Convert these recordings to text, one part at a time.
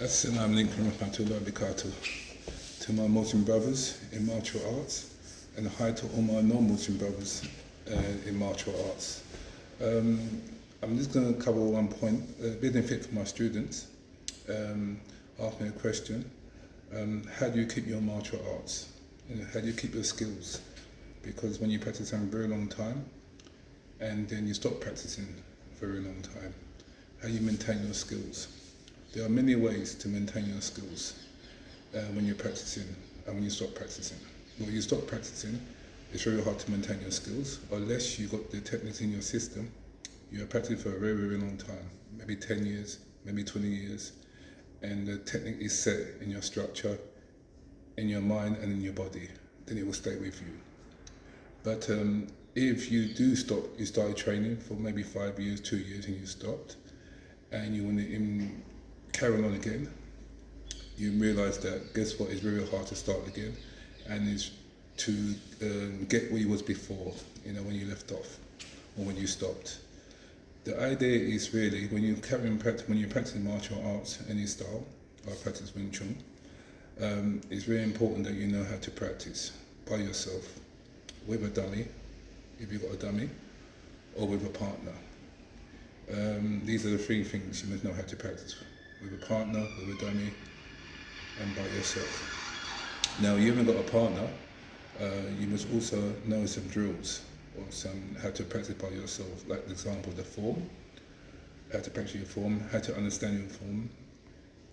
Assalamu alaikum warahmatullahi wabarakatuh. To my Muslim brothers in martial arts, and hi to all my non-Muslim brothers in martial arts. I'm just going to cover one point, benefit for my students. Ask me a question. How do you keep your martial arts? How do you keep your skills? Because when you practice something a very long time, and then you stop practicing for a very long time, how do you maintain your skills? There are many ways to maintain your skills when you're practicing and when you stop practicing. When you stop practicing, it's very hard to maintain your skills unless you've got the techniques in your system. You have practiced for a very, very long time, maybe 10 years, maybe 20 years, and the technique is set in your structure, in your mind and in your body, then it will stay with you. But if you do stop, you started training for maybe 5 years, 2 years, and you stopped, and you want to carry on again, you realise that, guess what, it's very hard to start again, and it's to get where you was before, when you left off, or when you stopped. The idea is really, when you practice martial arts, any style, I practice WingChun, it's very important that you know how to practice by yourself, with a dummy, if you've got a dummy, or with a partner. These are the three things you must know how to practice: with a partner, with a dummy, and by yourself. Now, you haven't got a partner, you must also know some drills, or how to practice by yourself, like the example, the form, how to practice your form, how to understand your form,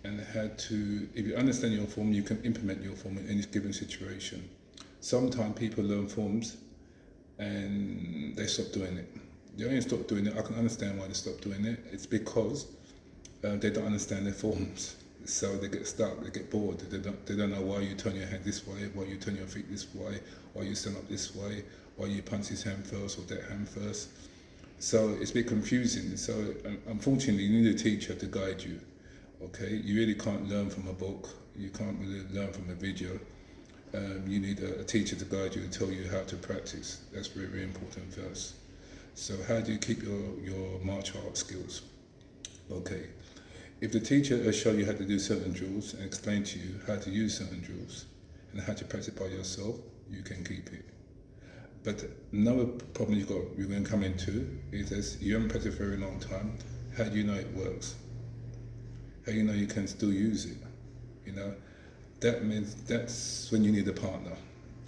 and if you understand your form, you can implement your form in any given situation. Sometimes people learn forms and they stop doing it. They only stop doing it, I can understand why they stop doing it. It's because they don't understand their forms. So they get stuck, they get bored. They don't know why you turn your head this way, why you turn your feet this way, why you stand up this way, why you punch this hand first or that hand first. So it's a bit confusing. So unfortunately, you need a teacher to guide you. Okay, you really can't learn from a book. You can't really learn from a video. You need a teacher to guide you and tell you how to practice. That's very, very important first. So how do you keep your martial arts skills? Okay, if the teacher has shown you how to do certain drills and explained to you how to use certain drills and how to practice by yourself, you can keep it. But another problem you're going to come into is that you haven't practiced for a very long time. How do you know it works? How do you know you can still use it? That means that's when you need a partner.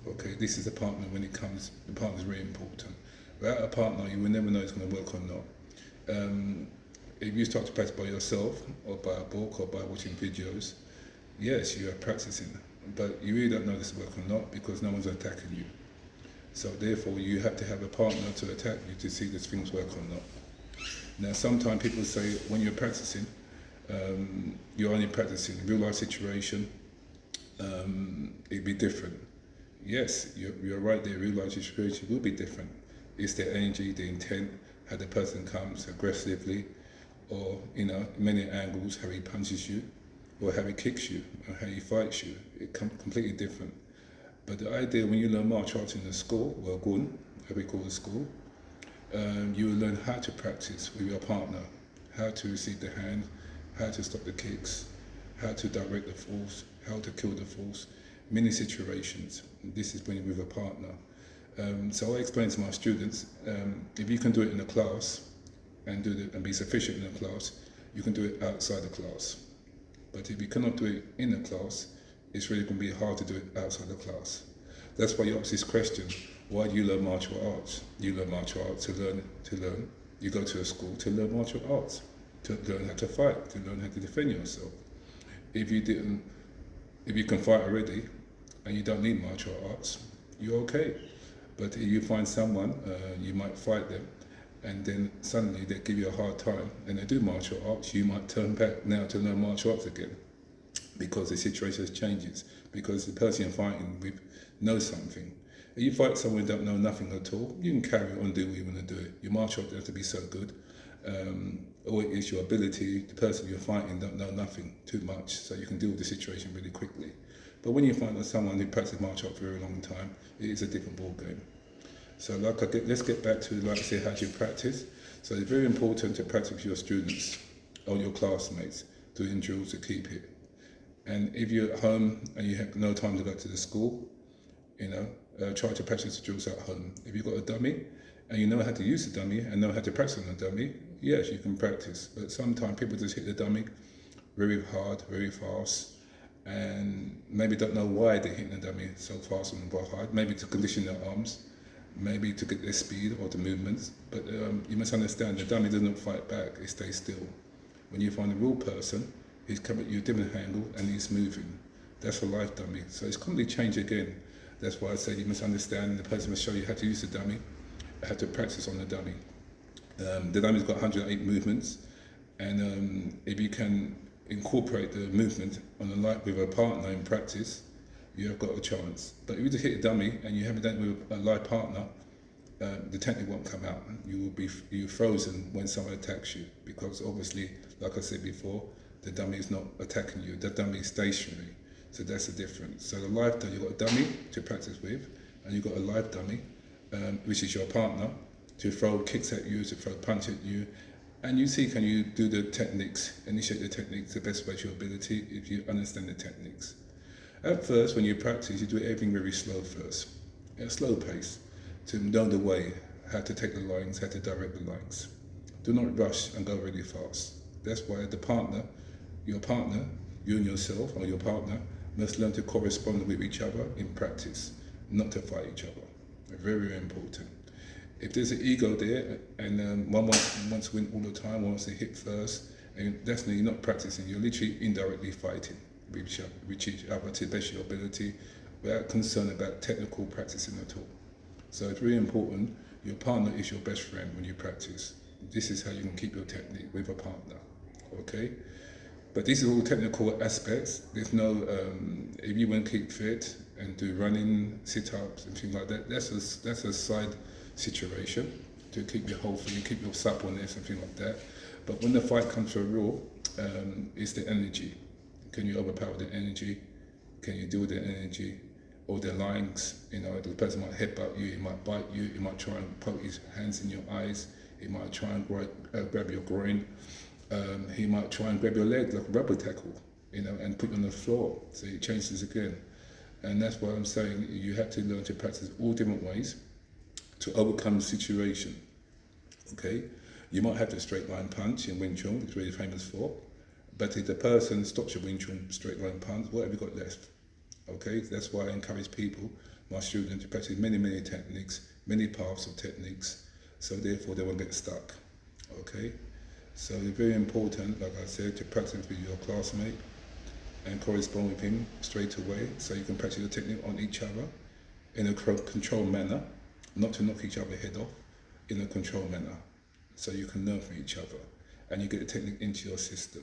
Okay, this is a partner when it comes. The partner is very important. Without a partner, you will never know it's going to work or not. If you start to practice by yourself, or by a book, or by watching videos, yes, you are practicing, but you really don't know this will work or not because no one's attacking you. So therefore, you have to have a partner to attack you to see these things work or not. Now, sometimes people say when you're practicing, you're only practicing in real life situation. It'd be different. Yes, you're right there. Real life situation will be different. It's the energy, the intent, how the person comes aggressively, or many angles, how he punches you, or how he kicks you, or how he fights you. It comes completely different. But the idea when you learn martial arts in the school, well, gun, how we call the school, you will learn how to practice with your partner, how to receive the hand, how to stop the kicks, how to direct the force, how to kill the force, many situations. This is when you're with a partner. So I explain to my students, if you can do it in a class and be sufficient in a class, you can do it outside the class. But if you cannot do it in a class, it's really going to be hard to do it outside the class. That's why you ask this question: why do you learn martial arts? You learn martial arts to learn. You go to a school to learn martial arts, to learn how to fight, to learn how to defend yourself. If you can fight already and you don't need martial arts, you're okay. But if you find someone, you might fight them, and then suddenly they give you a hard time and they do martial arts, you might turn back now to learn martial arts again because the situation changes, because the person you're fighting with knows something. If you fight someone who don't know nothing at all, you can carry on and do what you want to do. Your martial arts don't have to be so good. Or it's your ability, the person you're fighting don't know nothing too much, so you can deal with the situation really quickly. But when you find that someone who practices martial arts for a very long time, it is a different ball game. So let's get back to, like I say, how do you practice? So it's very important to practice with your students or your classmates. doing drills to keep it. And if you're at home and you have no time to go to the school, try to practice the drills at home. If you've got a dummy and you know how to use the dummy and know how to practice on the dummy, yes, you can practice. But sometimes people just hit the dummy very hard, very fast, and maybe don't know why they're hitting the dummy so fast and so hard. Maybe to condition their arms, maybe to get their speed or the movements. But you must understand the dummy doesn't fight back, it stays still. When you find a real person, he's coming at you a different angle and he's moving. That's a live dummy. So it's completely changed again. That's why I say you must understand the person must show you how to use the dummy, how to practice on the dummy. The dummy's got 108 movements, and if you can incorporate the movement on the light with a partner in practice, you have got a chance. But if you just hit a dummy and you haven't done it with a live partner, the technique won't come out. You're frozen when someone attacks you, because obviously, like I said before, the dummy is not attacking you. The dummy is stationary. So that's the difference. So the live dummy, you've got a dummy to practice with, and you've got a live dummy, which is your partner, to throw kicks at you, to throw punch at you. And you see, can you do the techniques, initiate the techniques the best way to your ability if you understand the techniques. At first, when you practice, you do everything very slow first, at a slow pace, to know the way, how to take the lines, how to direct the lines. Do not rush and go really fast. That's why the partner, your partner, you and yourself, or your partner, must learn to correspond with each other in practice, not to fight each other. Very, very important. If there's an ego there, and one wants to win all the time, one wants to hit first, and definitely you're not practicing, you're literally indirectly fighting with each other to the best of your ability, without concern about technical practicing at all. So it's really important, your partner is your best friend when you practice. This is how you can keep your technique with a partner, okay? But these are all technical aspects. There's no, if you want to keep fit and do running, sit-ups and things like that, that's a side situation to keep your whole thing, keep your suppleness and things like that. But when the fight comes for real, it's the energy. Can you overpower the energy? Can you deal with the energy? Or the lines, the person might headbutt you, he might bite you, he might try and poke his hands in your eyes, he might try and grab your groin, he might try and grab your leg like a rubber tackle, and put you on the floor, so it changes again. And that's why I'm saying you have to learn to practice all different ways to overcome the situation, okay? You might have the straight line punch in WingChun, which is really famous for, but if the person stops your WingChun straight line punch, what have you got left? Okay, that's why I encourage people, my students, to practice many, many techniques, many paths of techniques, so therefore they won't get stuck, okay? So it's very important, like I said, to practice with your classmate and correspond with him straight away, so you can practice the technique on each other in a controlled manner, not to knock each other head off, in a controlled manner, so you can learn from each other and you get the technique into your system.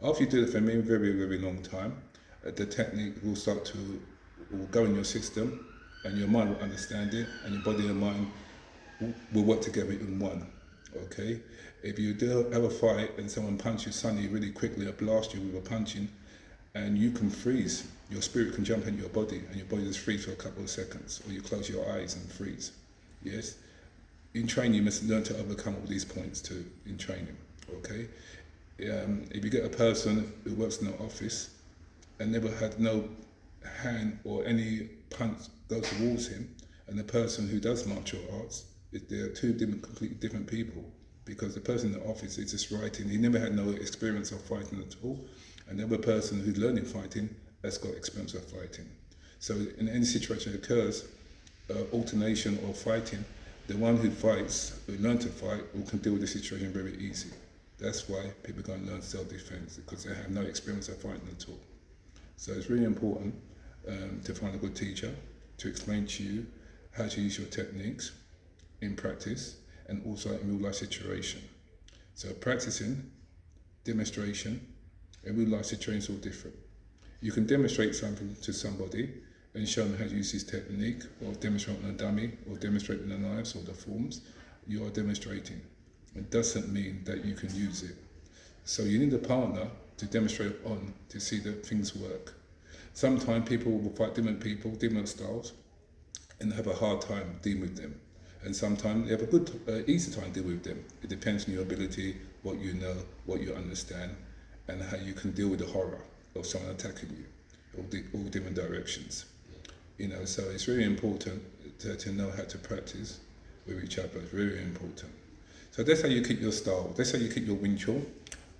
After you do it for a very, very long time, the technique will go in your system, and your mind will understand it, and your body and mind will work together in one, okay? If you do have a fight and someone punches you suddenly really quickly or blast you with a punching, and you can freeze, your spirit can jump into your body, and your body just freeze for a couple of seconds, or you close your eyes and freeze, yes? In training, you must learn to overcome all these points too, in training, okay? If you get a person who works in an office, and never had no hand or any punch go towards him, and the person who does martial arts, they're two completely different people, because the person in the office is just writing, he never had no experience of fighting at all, and the other person who's learning fighting has got experience of fighting. So in any situation that occurs, alternation or fighting, the one who fights, who learns to fight, can deal with the situation very easy. That's why people go and learn self-defense, because they have no experience of fighting at all. So it's really important to find a good teacher to explain to you how to use your techniques in practice and also in real life situation. So practicing, demonstration, and real life situations are all different. You can demonstrate something to somebody and show them how to use this technique, or demonstrate on a dummy, or demonstrate in the knives or the forms. You are demonstrating. It doesn't mean that you can use it. So you need a partner to demonstrate on, to see that things work. Sometimes people will fight different people, different styles, and have a hard time dealing with them. And sometimes they have a good, easy time dealing with them. It depends on your ability, what you know, what you understand, and how you can deal with the horror of someone attacking you, all different directions. So it's very important to know how to practice with each other. It's very important. So that's how you keep your style. That's how you keep your WingChun,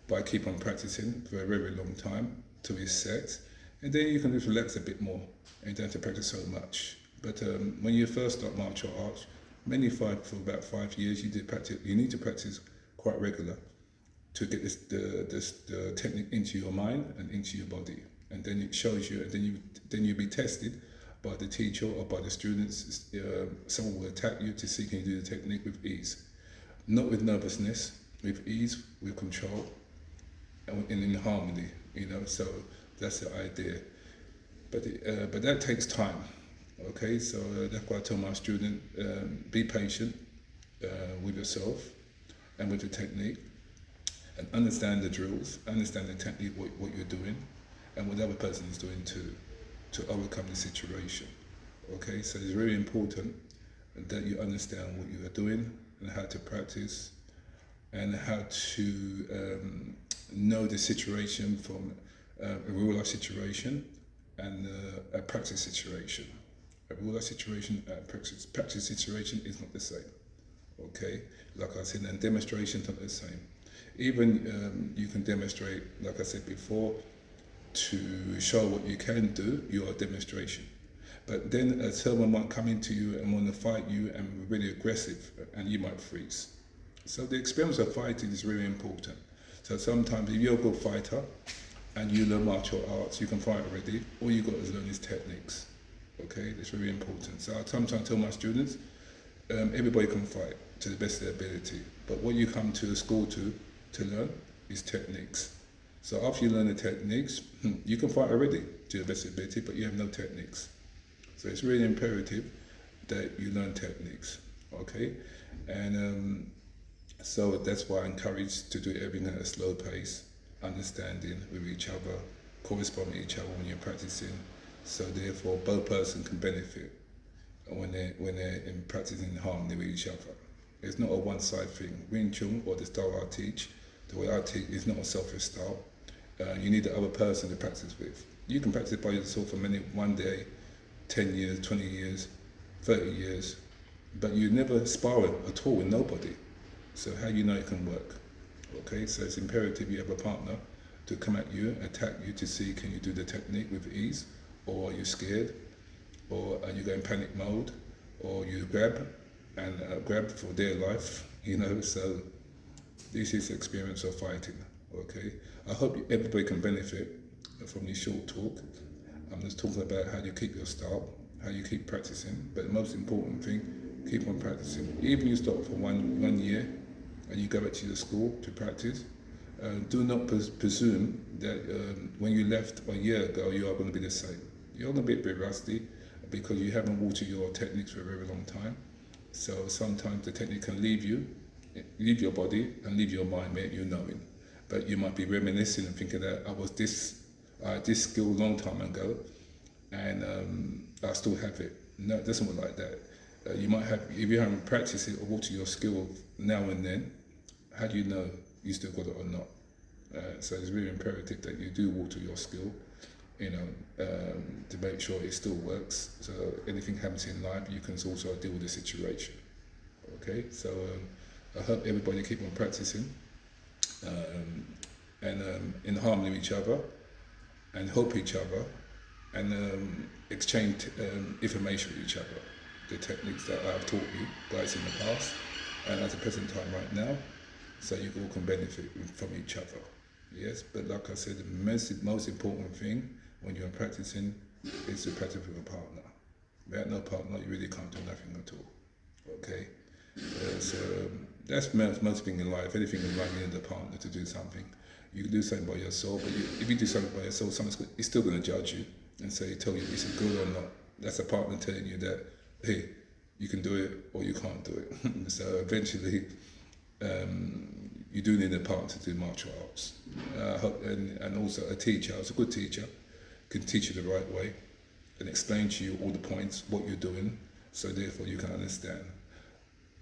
by keep on practicing for a very, very long time till it's set, and then you can just relax a bit more and don't have to practice so much. But when you first start martial arts, for about 5 years, you need to practice quite regular to get the technique into your mind and into your body, and then it shows you, and then you'll be tested by the teacher or by the students. Someone will attack you to see can you do the technique with ease, not with nervousness, with ease, with control, and in harmony. So that's the idea. But that takes time. Okay, so that's why I tell my student, be patient with yourself and with the technique, and understand the drills, understand the technique, what you're doing, and what the other person is doing to overcome the situation. Okay, so it's very important that you understand what you are doing and how to practice, and how to know the situation from a real life situation and a practice situation. A real life situation and practice situation is not the same. Okay, like I said, and demonstration is not the same. Even you can demonstrate, like I said before, to show what you can do, your demonstration. But then someone might come into you and want to fight you and be really aggressive, and you might freeze. So the experience of fighting is really important. So sometimes if you're a good fighter and you learn martial arts, you can fight already. All you got to learn is techniques. Okay, that's very important. So I sometimes tell my students, everybody can fight to the best of their ability, but what you come to the school to learn is techniques. So after you learn the techniques, you can fight already to the best of your ability, but you have no techniques. So it's really imperative that you learn techniques. Okay, and so that's why I encourage to do everything at a slow pace, understanding with each other, corresponding with each other when you're practicing. So therefore, both persons can benefit when they're in practicing in harmony with each other. It's not a one-side thing. WingChun, or the style I teach, the way I teach, is not a selfish style. You need the other person to practice with. You can practice by yourself for one day, 10 years, 20 years, 30 years, but you never spar at all with nobody. So how you know it can work? Okay, so it's imperative you have a partner to come at you, attack you, to see can you do the technique with ease, or are you scared, or are you go in panic mode, or you grab for dear life, so this is the experience of fighting. Okay, I hope everybody can benefit from this short talk. I'm just talking about how you keep your style, how you keep practicing, but the most important thing, keep on practicing. Even you stop for one year and you go back to your school to practice, do not presume that when you left a year ago you are going to be the same. You're going to be a bit rusty because you haven't watered your techniques for a very long time. So sometimes the technique can leave your body and leave your mind, without you knowing. But you might be reminiscing and thinking that I had this skill a long time ago, and I still have it. No, it doesn't work like that. You might have, if you haven't practiced it or water your skill now and then, how do you know you still got it or not? So it's really imperative that you do water your skill, to make sure it still works. So anything happens in life, you can also deal with the situation. Okay, so I hope everybody keep on practicing, and in harmony with each other, and help each other, and exchange information with each other. The techniques that I've taught you guys in the past, and at the present time right now, so you all can benefit from each other. Yes, but like I said, the most important thing when you're practicing is to practice with a partner. Without no partner, you really can't do nothing at all. Okay, so that's most thing in life. Anything in life, you need a partner to do something. You can do something by yourself, but if you do something by yourself, it's still going to judge you and tell you is it good or not. That's a partner telling you that, hey, you can do it or you can't do it. So eventually, you do need a partner to do martial arts. And also a teacher, a good teacher, can teach you the right way and explain to you all the points, what you're doing, so therefore you can understand.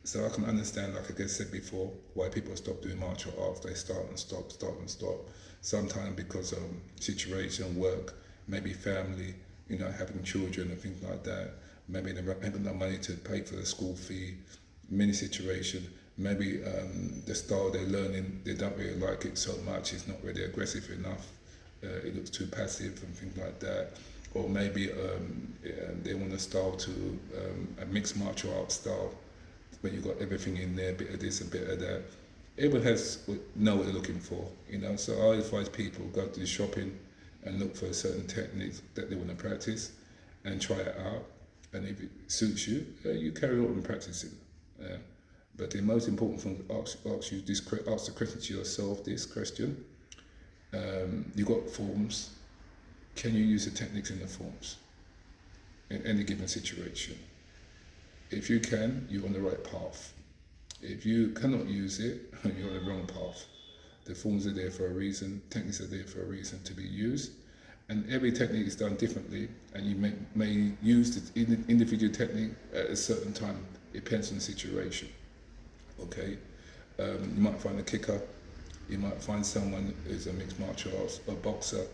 So I can understand, like I said before, why people stop doing martial arts. They start and stop, start and stop. Sometimes because of situation, work, maybe family, having children and things like that. Maybe they haven't got money to pay for the school fee. Many situations, maybe the style they're learning, they don't really like it so much. It's not really aggressive enough. It looks too passive and things like that. Or maybe they want a style to a mixed martial arts style, where you've got everything in there, a bit of this, a bit of that. Everyone know what they're looking for, So I advise people go to the shopping and look for a certain technique that they want to practice and try it out. And if it suits you, you carry on practicing. But the most important thing, ask the question to yourself, this question. You got forms. Can you use the techniques in the forms in any given situation? If you can, you're on the right path. If you cannot use it, you're on the wrong path. The forms are there for a reason, techniques are there for a reason to be used, and every technique is done differently, and you may use the individual technique at a certain time. It depends on the situation. Okay, you might find a kicker, you might find someone who's a mixed martial arts, a boxer,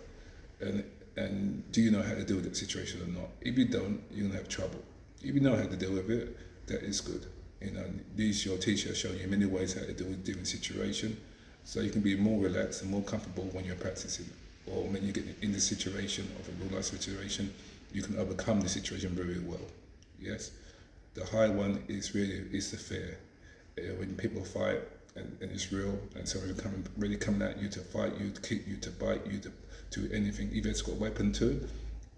and do you know how to deal with that situation or not? If you don't, you're gonna have trouble. If you know how to deal with it, that is good. Your teacher has shown you many ways how to deal with different situations, so you can be more relaxed and more comfortable when you're practicing, or when you get in the situation of a real life situation, you can overcome the situation very well. Yes, the high one is the fear. When people fight and it's real, and someone really coming at you to fight you, to kick you, to bite you, to do anything, even if it's got a weapon too,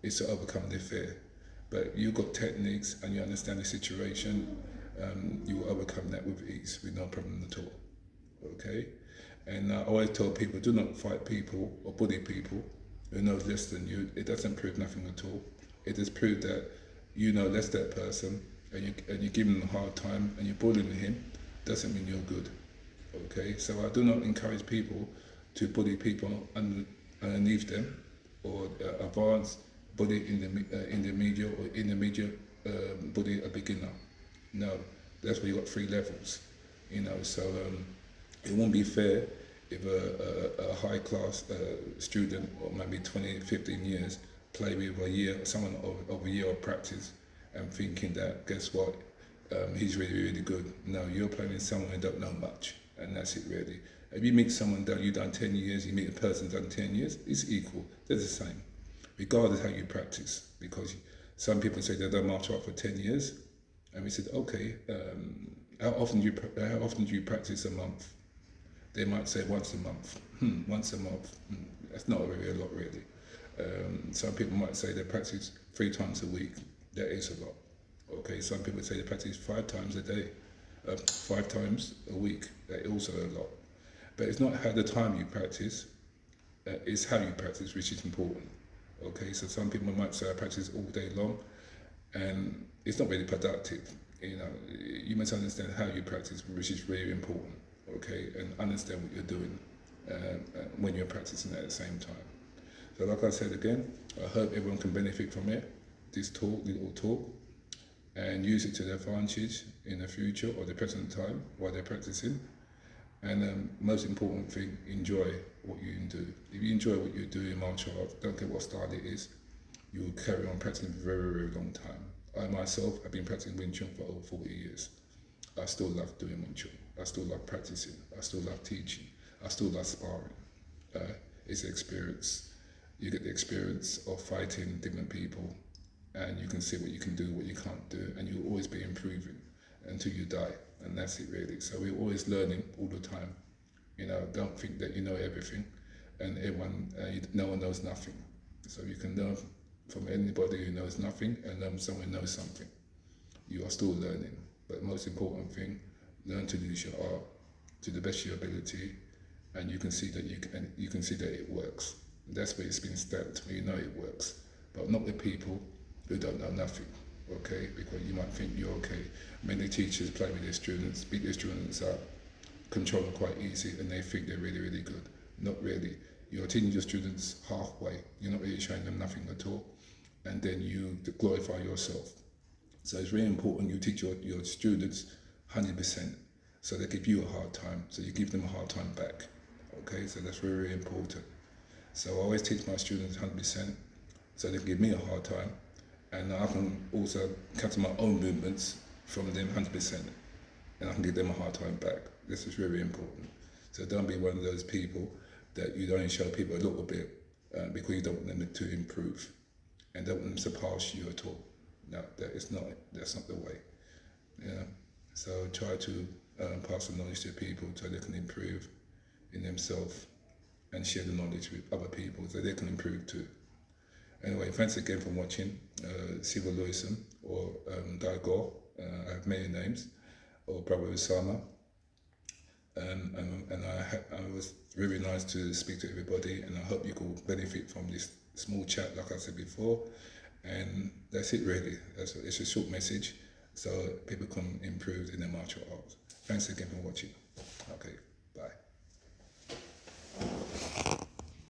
it's to overcome the fear. But you've got techniques and you understand the situation, you will overcome that with ease, with no problem at all. Okay? And I always tell people, do not fight people or bully people who know less than you. It doesn't prove nothing at all. It just proves that you know less than that person, and you give him a hard time and you're bullying him, doesn't mean you're good. Okay? So I do not encourage people to bully people underneath them, or advance bully intermediate, or intermediate bully a beginner. No, that's where you got 3 levels. So it won't be fair if a high class student, or maybe 20, 15 years, play with someone of a year of practice, and thinking that, guess what, he's really, really good. No, you're playing with someone who don't know much, and that's it really. If you meet someone that you've done 10 years, you meet a person done 10 years, it's equal, they're the same, regardless how you practice. Because some people say they've done martial art for 10 years, and we said, okay, how often do you practice a month? They might say once a month. Once a month, that's not really a lot really. Some people might say they practice 3 times a week. That is a lot. Okay, some people say they practice 5 times a day, 5 times a week. That is also a lot. But it's not how the time you practice, it's how you practice which is important. Okay, so some people might say I practice all day long, and it's not really productive. You must understand how you practice, which is really important. Okay, and understand what you're doing when you're practicing at the same time. So like I said again, I hope everyone can benefit from it, this little talk, and use it to their advantage in the future or the present time while they're practicing. And most important thing, enjoy what you do. If you enjoy what you do in martial arts, don't care what style it is, you will carry on practicing for a very, very long time. I myself have been practicing WingChun for over 40 years. I still love doing WingChun. I still love practicing. I still love teaching. I still love sparring. It's an experience. You get the experience of fighting different people, and you can see what you can do, what you can't do, and you'll always be improving until you die. And that's it really. So we're always learning all the time. Don't think that you know everything, and no one knows nothing. So you can learn from anybody who knows nothing, and learn someone who knows something. You are still learning, but most important thing, learn to use your art to the best of your ability, and you can see that you can see that it works. That's where it's been stamped, where you know it works, but not with people who don't know nothing. Okay, because you might think you're okay. Many teachers play with their students, beat their students up, control them quite easy, and they think they're really, really good. Not really. You're teaching your students halfway. You're not really showing them nothing at all, and then you glorify yourself. So it's really important you teach your students 100%, so they give you a hard time, so you give them a hard time back. Okay, so that's very, very important. So I always teach my students 100%, so they can give me a hard time, and I can also capture my own movements from them 100%, and I can give them a hard time back. This is very important. So don't be one of those people that you only show people a little bit because you don't want them to improve and don't want them to pass you at all. No, that's not the way. Yeah. So try to pass the knowledge to people so they can improve in themselves and share the knowledge with other people so they can improve too. Anyway, thanks again for watching. Sifu Louison or Daigo, I have many names, or Brother Osama. And I was really nice to speak to everybody, and I hope you could benefit from this small chat, like I said before. And that's it really. It's a short message, so people can improve in their martial arts. Thanks again for watching. Okay.